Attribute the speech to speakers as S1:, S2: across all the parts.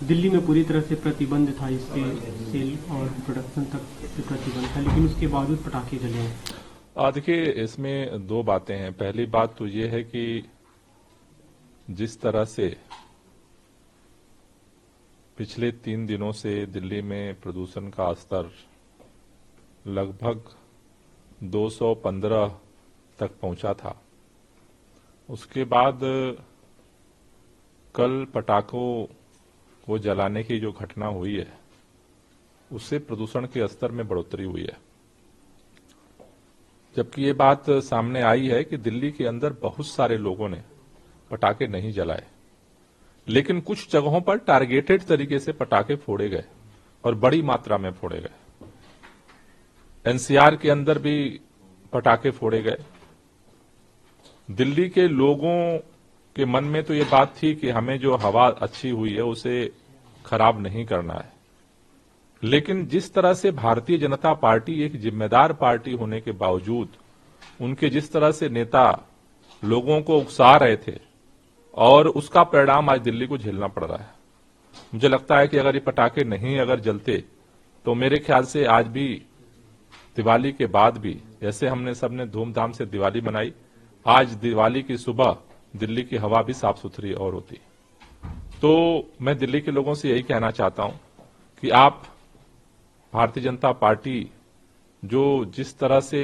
S1: दिल्ली में पूरी तरह से प्रतिबंध था, इसके सेल और प्रोडक्शन तक पे प्रतिबंध था, लेकिन उसके बावजूद पटाखे जले हैं।
S2: देखिए, इसमें दो बातें हैं। पहली बात तो ये है कि जिस तरह से पिछले 3 दिनों से दिल्ली में प्रदूषण का स्तर लगभग 215 तक पहुंचा था, उसके बाद कल पटाखों को जलाने की जो घटना हुई है, उससे प्रदूषण के स्तर में बढ़ोतरी हुई है। जबकि ये बात सामने आई है कि दिल्ली के अंदर बहुत सारे लोगों ने पटाखे नहीं जलाए, लेकिन कुछ जगहों पर टारगेटेड तरीके से पटाखे फोड़े गए और बड़ी मात्रा में फोड़े गए। एनसीआर के अंदर भी पटाखे फोड़े गए। दिल्ली के लोगों के मन में तो ये बात थी कि हमें जो हवा अच्छी हुई है उसे खराब नहीं करना है, लेकिन जिस तरह से भारतीय जनता पार्टी एक जिम्मेदार पार्टी होने के बावजूद उनके जिस तरह से नेता लोगों को उकसा रहे थे, और उसका परिणाम आज दिल्ली को झेलना पड़ रहा है। मुझे लगता है कि अगर ये पटाखे नहीं अगर जलते तो मेरे ख्याल से आज भी दिवाली के बाद भी, जैसे हमने सबने धूमधाम से दिवाली मनाई, आज दिवाली की सुबह दिल्ली की हवा भी साफ सुथरी और होती। तो मैं दिल्ली के लोगों से यही कहना चाहता हूं कि आप भारतीय जनता पार्टी जो जिस तरह से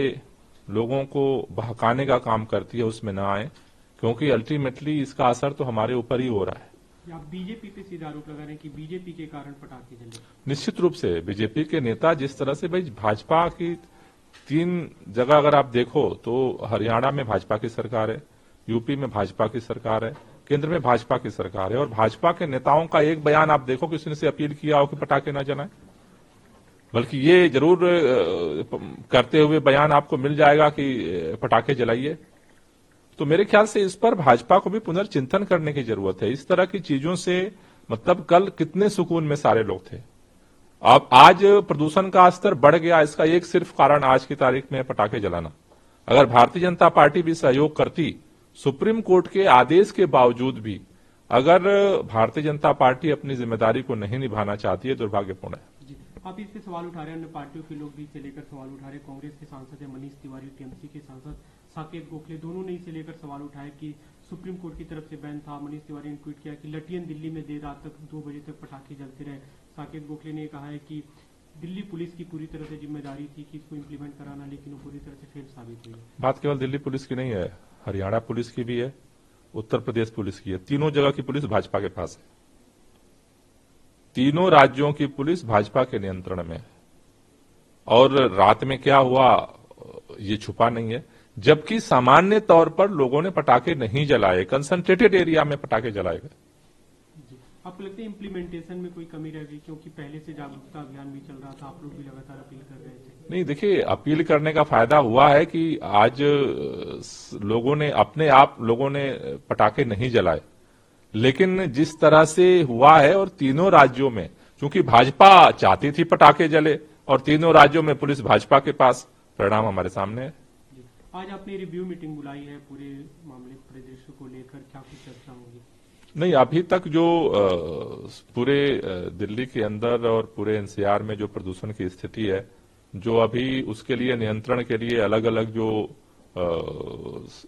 S2: लोगों को बहकाने का काम करती है उसमें ना आए, क्योंकि अल्टीमेटली इसका असर तो हमारे ऊपर ही हो रहा है।
S1: आप बीजेपी पे सीधा आरोप लगा रहे हैं कि बीजेपी के कारण पटाखे जले।
S2: निश्चित रूप से बीजेपी के नेता जिस तरह से, भाई भाजपा की 3 जगह अगर आप देखो तो हरियाणा में भाजपा की सरकार है, यूपी में भाजपा की सरकार है, केंद्र में भाजपा की सरकार है, और भाजपा के नेताओं का एक बयान आप देखो कि उसने से अपील किया हो कि पटाखे न जलाएं। बल्कि ये जरूर करते हुए बयान आपको मिल जाएगा कि पटाखे जलाइए। तो मेरे ख्याल से इस पर भाजपा को भी पुनर्चिंतन करने की जरूरत है। इस तरह की चीजों से मतलब कल कितने सुकून में सारे लोग थे, अब आज प्रदूषण का स्तर बढ़ गया। इसका एक सिर्फ कारण आज की तारीख में पटाखे जलाना। अगर भारतीय जनता पार्टी भी सहयोग करती, सुप्रीम कोर्ट के आदेश के बावजूद भी अगर भारतीय जनता पार्टी अपनी जिम्मेदारी को नहीं निभाना चाहती है, दुर्भाग्यपूर्ण है।
S1: आप इस पे सवाल उठा रहे हैं, अन्य पार्टियों के लोग भी इसे लेकर सवाल उठा रहे हैं। कांग्रेस के सांसद है मनीष तिवारी, टीएमसी के सांसद साकेत गोखले, दोनों ने इसे लेकर सवाल उठाया कि सुप्रीम कोर्ट की तरफ से बैन था। मनीष तिवारी ने ट्वीट किया कि लटियन दिल्ली में देर रात तक 2 बजे तक पटाखे जलते रहे। साकेत गोखले ने कहा है कि दिल्ली पुलिस की पूरी तरह से जिम्मेदारी थी कि इसको इम्प्लीमेंट कराना, लेकिन वो पूरी तरह से फेल साबित हुई।
S2: बात केवल दिल्ली पुलिस की नहीं है, हरियाणा पुलिस की भी है, उत्तर प्रदेश पुलिस की है। तीनों जगह की पुलिस भाजपा के पास है। तीनों राज्यों की पुलिस भाजपा के नियंत्रण में है, और रात में क्या हुआ ये छुपा नहीं है। जबकि सामान्य तौर पर लोगों ने पटाखे नहीं जलाए, कंसंट्रेटेड एरिया में पटाखे जलाए गए।
S1: आपको लगता है इम्प्लीमेंटेशन में कोई कमी रह गई, क्योंकि पहले से जागरूकता अभियान भी चल रहा था, आप लोग भी लगातार अपील कर रहे थे?
S2: नहीं, देखिए, अपील करने का फायदा हुआ है कि आज लोगों ने अपने आप लोगों ने पटाखे नहीं जलाए, लेकिन जिस तरह से हुआ है, और तीनों राज्यों में क्योंकि भाजपा चाहती थी पटाखे जले, और तीनों राज्यों में पुलिस भाजपा के पास, परिणाम हमारे सामने है।
S1: आज आपने रिव्यू मीटिंग बुलाई है पूरे मामले परिदृश्य को लेकर, क्या कुछ चर्चा होगी?
S2: नहीं, अभी तक जो पूरे दिल्ली के अंदर और पूरे एनसीआर में जो प्रदूषण की स्थिति है, जो अभी उसके लिए नियंत्रण के लिए अलग अलग जो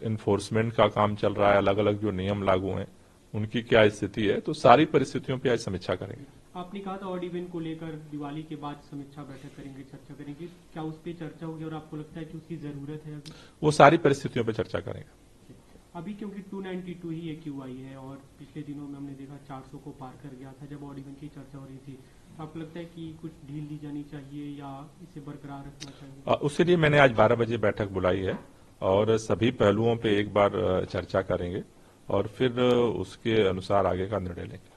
S2: इन्फोर्समेंट का काम चल रहा है, अलग अलग जो नियम लागू हैं, उनकी क्या स्थिति है, तो सारी परिस्थितियों पे आज समीक्षा करेंगे।
S1: आपने कहा था ऑड इवन को लेकर दिवाली के बाद समीक्षा बैठक करेंगे, चर्चा करेंगे, क्या उस पर चर्चा होगी और आपको लगता है कि उसकी जरूरत है अभी?
S2: वो सारी परिस्थितियों पे चर्चा करेंगे।
S1: अभी क्योंकि 292 ही AQI है, और पिछले दिनों में हमने देखा 400 को पार कर गया था जब ऑड इवन की चर्चा हो रही थी। तो आपको लगता है कि कुछ ढील दी जानी चाहिए या इसे बरकरार रखना चाहिए?
S2: उसके लिए मैंने आज 12 बजे बैठक बुलाई है, और सभी पहलुओं पे एक बार चर्चा करेंगे, और फिर उसके अनुसार आगे का निर्णय लेंगे।